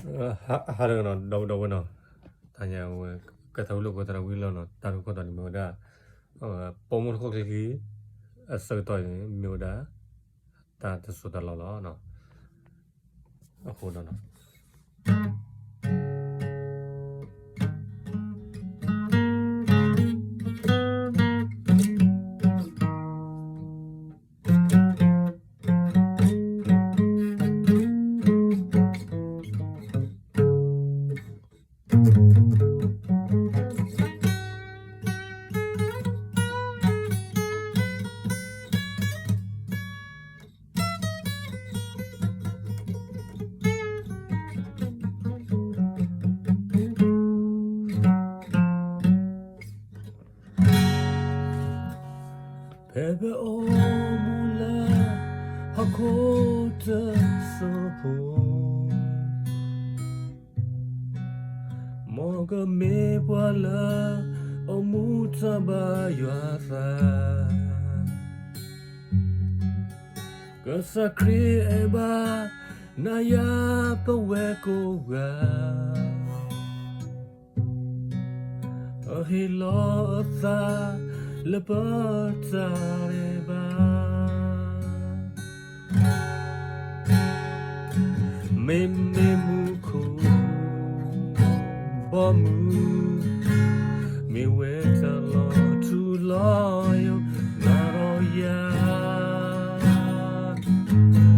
Harga no dau no tanya kata ulu kota wilo no taru kota ni moda pomor kok lagi asal toy ni moda ta sudah lolo no aku no Bebe o mula hakota sopo Moga me wala o muta ba yuasa Kasakri eba na ya paweko ga Ahilo sa Leparta reba Memuku Bomu Me weta lo tu loyo Naroya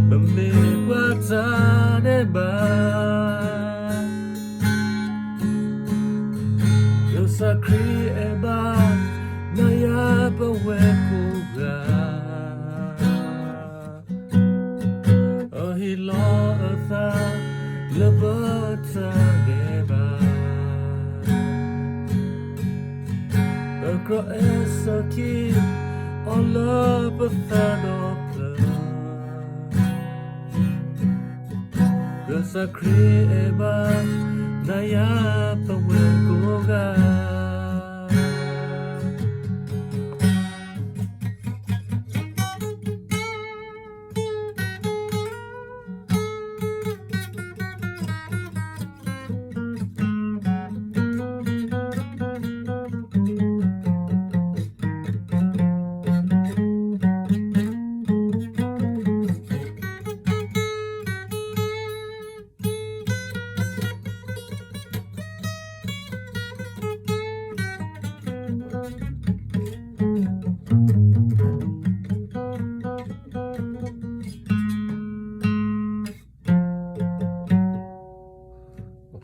Bame wata reba Yosakri eba Naya paweko ga Ahilo asa lebata deba Akro esaki Ola pathano pla Gasakri eba Naya paweko ga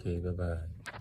Okay, bye-bye.